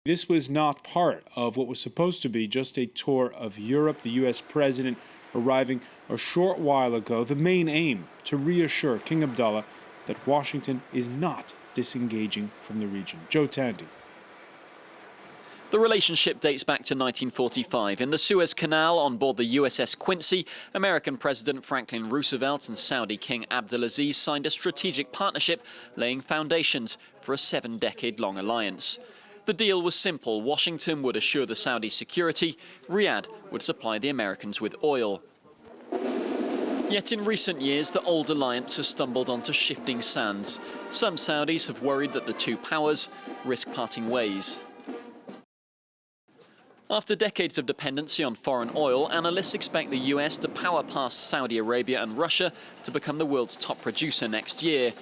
This was not part of what was supposed to be just a tour of Europe. The U.S. president arriving a short while ago. The main aim, to reassure King Abdullah that Washington is not disengaging from the region. Joe Tandy. The relationship dates back to 1945. In the Suez Canal on board the USS Quincy, American President Franklin Roosevelt and Saudi King Abdulaziz signed a strategic partnership laying foundations for a 7-decade-long alliance. The deal was simple. Washington would assure the Saudis security, Riyadh would supply the Americans with oil. Yet in recent years, the old alliance has stumbled onto shifting sands. Some Saudis have worried that the two powers risk parting ways. After decades of dependency on foreign oil, analysts expect the US to power past Saudi Arabia and Russia to become the world's top producer next year.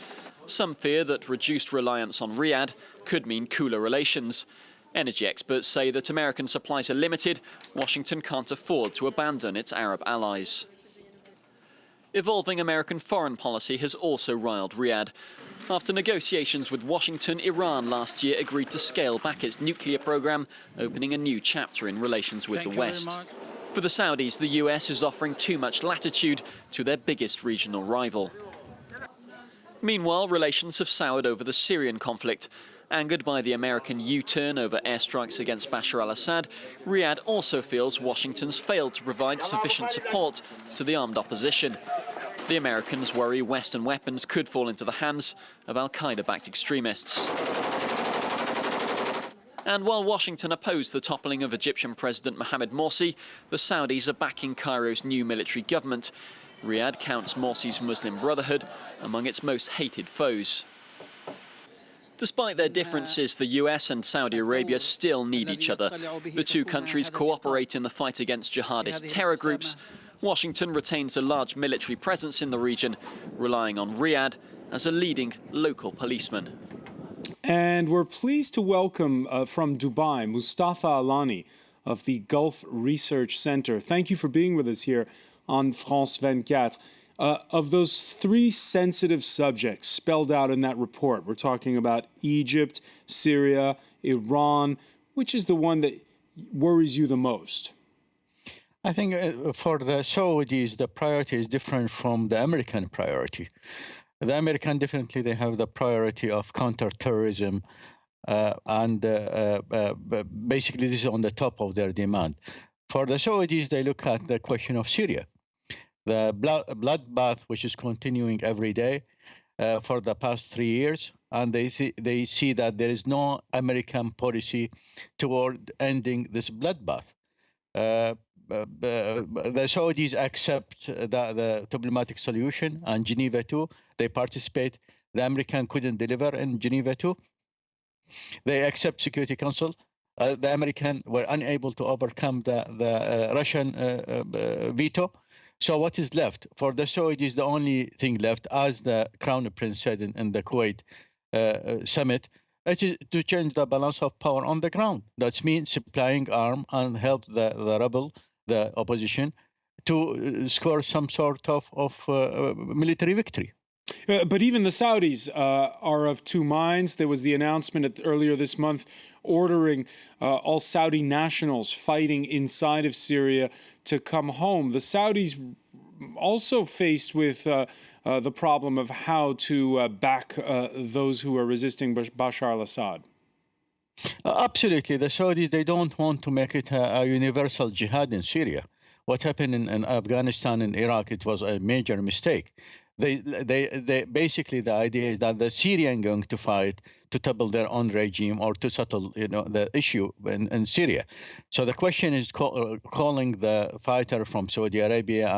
Some fear that reduced reliance on Riyadh could mean cooler relations. Energy experts say that American supplies are limited. Washington can't afford to abandon its Arab allies. Evolving American foreign policy has also riled Riyadh. After negotiations with Washington, Iran last year agreed to scale back its nuclear program, opening a new chapter in relations with the West. For the Saudis, the US is offering too much latitude to their biggest regional rival. Meanwhile, relations have soured over the Syrian conflict. Angered by the American U-turn over airstrikes against Bashar al-Assad, Riyadh also feels Washington's failed to provide sufficient support to the armed opposition. The Americans worry Western weapons could fall into the hands of al-Qaeda-backed extremists. And while Washington opposed the toppling of Egyptian President Mohamed Morsi, the Saudis are backing Cairo's new military government. Riyadh counts Morsi's Muslim Brotherhood among its most hated foes. Despite their differences, the US and Saudi Arabia still need each other. The two countries cooperate in the fight against jihadist terror groups. Washington retains a large military presence in the region, relying on Riyadh as a leading local policeman. And we're pleased to welcome from Dubai, Mustafa Alani of the Gulf Research Center. Thank you for being with us here on France 24. Of those three sensitive subjects spelled out in that report, we're talking about Egypt, Syria, Iran. Which is the one that worries you the most? I think for the Saudis, the priority is different from the American priority. The American, definitely, they have the priority of counterterrorism, and basically this is on the top of their demand. For the Saudis, they look at the question of Syria. The bloodbath, which is continuing every day for the past 3 years, and they see that there is no American policy toward ending this bloodbath. The Saudis accept the diplomatic solution and Geneva II. They participate. The American couldn't deliver in Geneva II. They accept Security Council. The American were unable to overcome the Russian veto. So what is left? For the Saudis, the only thing left, as the Crown Prince said in the Kuwait summit, it is to change the balance of power on the ground. That means supplying arms and help the rebel, the opposition, to score some sort of military victory. But even the Saudis are of two minds. There was the announcement earlier this month ordering all Saudi nationals fighting inside of Syria to come home. The Saudis also faced with the problem of how to back those who are resisting Bashar al-Assad. Absolutely. The Saudis, they don't want to make it a universal jihad in Syria. What happened in Afghanistan and Iraq, it was a major mistake. They basically, the idea is that the Syrians going to fight to topple their own regime or to settle, the issue in Syria. So the question is calling the fighter from Saudi Arabia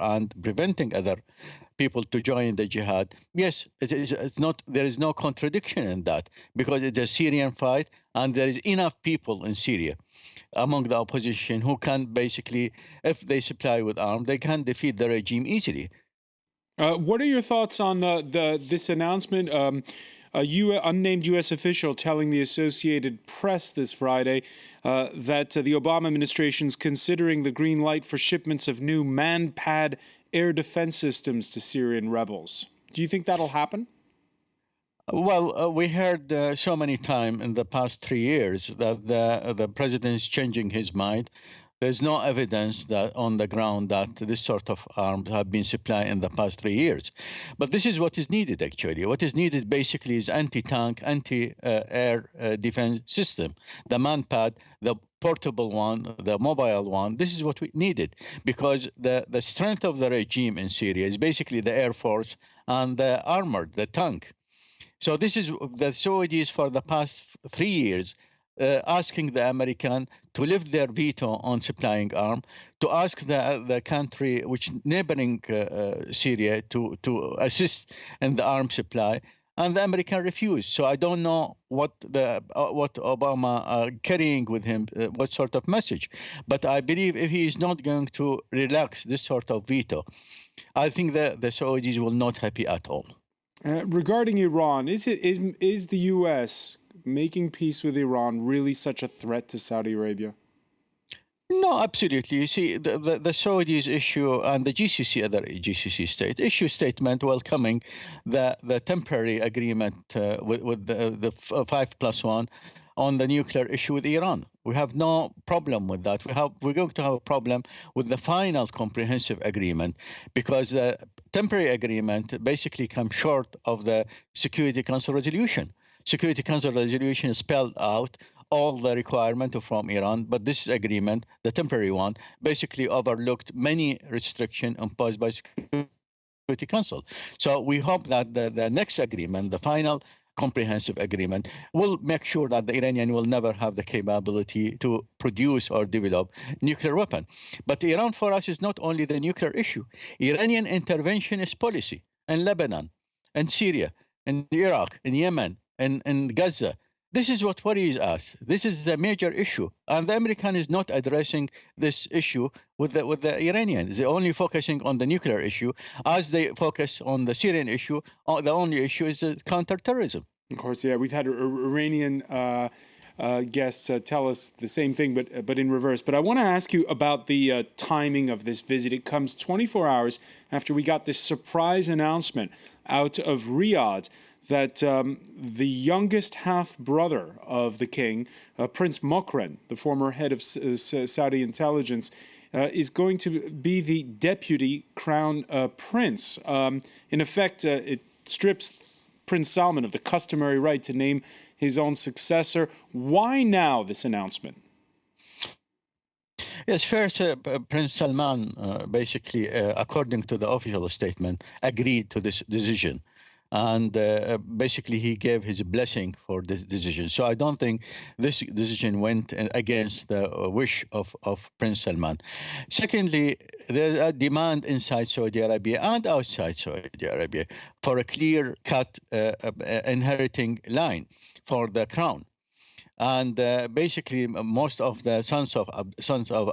and preventing other people to join the jihad. Yes, it's not. There is no contradiction in that, because it's a Syrian fight, and there is enough people in Syria among the opposition who can basically, if they supply with arms, they can defeat the regime easily. What are your thoughts on this announcement? A unnamed U.S. official telling the Associated Press this Friday that the Obama administration is considering the green light for shipments of new man-pad air defense systems to Syrian rebels. Do you think that'll happen? Well, we heard so many times in the past 3 years that the president is changing his mind. There's no evidence that on the ground that this sort of arms have been supplied in the past 3 years. But this is what is needed actually. What is needed basically is anti-tank, anti-air defense system, the manpad, the portable one, the mobile one. This is what we needed because the strength of the regime in Syria is basically the air force and the armored, the tank. So this is the Saudis for the past 3 years asking the American to lift their veto on supplying arm, to ask the country which neighboring Syria to assist in the arm supply, and the American refused. So I don't know what Obama carrying with him, what sort of message. But I believe if he is not going to relax this sort of veto, I think the Saudis will not happy at all. Regarding Iran, is the U.S. making peace with Iran really such a threat to Saudi Arabia? No, absolutely. You see, the Saudis issue and the GCC, other GCC state, issue statement welcoming the temporary agreement with the 5+1 on the nuclear issue with Iran. We have no problem with that. We're going to have a problem with the final comprehensive agreement because the temporary agreement basically comes short of the Security Council resolution. Security Council resolution spelled out all the requirement from Iran, but this agreement, the temporary one, basically overlooked many restrictions imposed by Security Council. So we hope that the next agreement, the final comprehensive agreement, will make sure that the Iranian will never have the capability to produce or develop nuclear weapon. But Iran for us is not only the nuclear issue. Iranian interventionist policy in Lebanon, in Syria, in Iraq, in Yemen, in Gaza, this is what worries us. This is the major issue, and the American is not addressing this issue with the Iranians. They're only focusing on the nuclear issue, as they focus on the Syrian issue. The only issue is counterterrorism. Of course, yeah, we've had Iranian guests tell us the same thing, but in reverse. But I want to ask you about the timing of this visit. It comes 24 hours after we got this surprise announcement out of Riyadh that the youngest half-brother of the king, Prince Mokren, the former head of Saudi intelligence, is going to be the deputy crown prince. In effect, it strips Prince Salman of the customary right to name his own successor. Why now this announcement? Yes, first, Prince Salman, basically, according to the official statement, agreed to this decision. And basically, he gave his blessing for this decision. So I don't think this decision went against the wish of Prince Salman. Secondly, there's a demand inside Saudi Arabia and outside Saudi Arabia for a clear-cut inheriting line for the crown. And basically, most of the sons of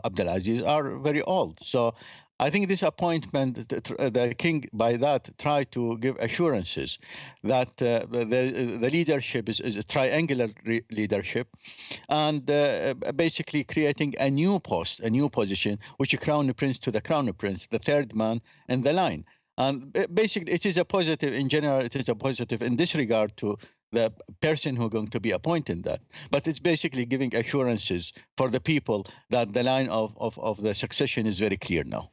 Abdulaziz are very old. So I think this appointment, the king by that tried to give assurances that the leadership is a triangular leadership, and basically creating a new post, a new position, which is crown prince to the crown prince, the third man in the line. And basically, it is a positive in general. It is a positive in this regard to the person who's going to be appointed that. But it's basically giving assurances for the people that the line of the succession is very clear now.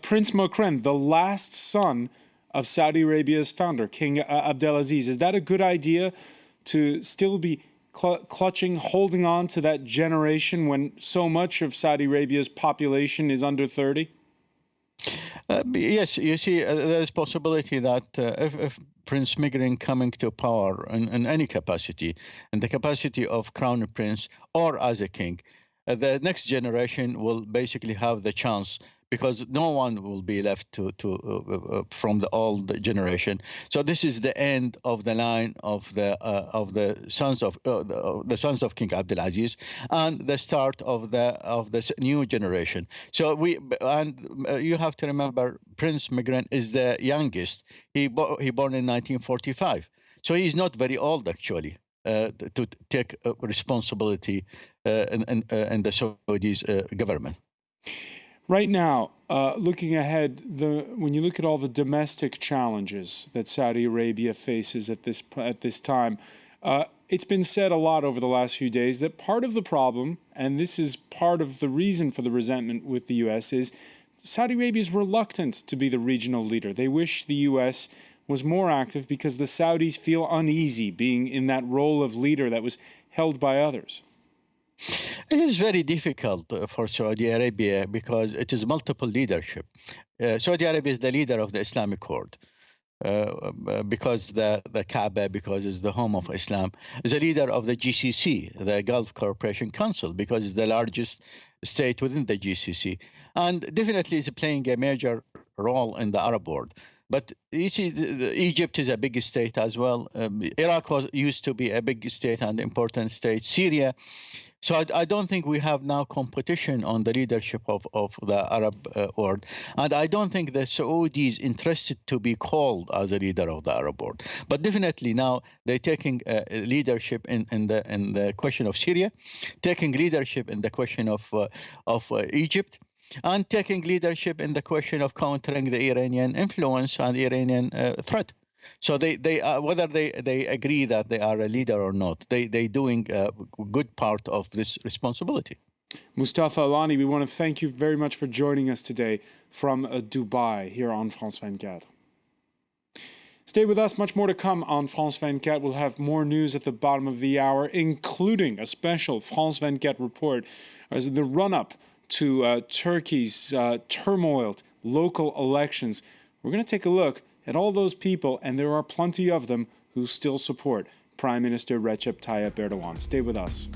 Prince Mokren, the last son of Saudi Arabia's founder, King Abdulaziz. Is that a good idea to still be clutching, holding on to that generation when so much of Saudi Arabia's population is under 30? Yes, you see, there's possibility that if Prince Migrin coming to power in any capacity, in the capacity of crown prince or as a king, the next generation will basically have the chance because no one will be left from the old generation. So this is the end of the line of the sons of the sons of King Abdulaziz and the start of the new generation. So you have to remember Prince Migran is the youngest. He born in 1945, so he's not very old actually. To take responsibility in the Saudis government. Right now, looking ahead, when you look at all the domestic challenges that Saudi Arabia faces at this time, it's been said a lot over the last few days that part of the problem, and this is part of the reason for the resentment with the U.S., is Saudi Arabia is reluctant to be the regional leader. They wish the U.S. was more active because the Saudis feel uneasy being in that role of leader that was held by others. It is very difficult for Saudi Arabia because it is multiple leadership. Saudi Arabia is the leader of the Islamic world. Because the Kaaba, because it's the home of Islam, is a leader of the GCC, the Gulf Cooperation Council, because it's the largest state within the GCC, and definitely is playing a major role in the Arab world. But you see, Egypt is a big state as well. Iraq used to be a big state and important state. Syria. So I don't think we have now competition on the leadership of the Arab world. And I don't think the Saudis interested to be called as a leader of the Arab world. But definitely now they're taking leadership in the question of Syria, taking leadership in the question of Egypt, and taking leadership in the question of countering the Iranian influence and Iranian threat. So they whether they agree that they are a leader or not, they doing a good part of this responsibility. Mustafa Alani, we want to thank you very much for joining us today from Dubai here on France 24. Stay with us, much more to come on France 24. We'll have more news at the bottom of the hour, including a special France 24 report as the run-up to Turkey's turmoiled local elections. We're going to take a look at all those people, and there are plenty of them, who still support Prime Minister Recep Tayyip Erdogan. Stay with us.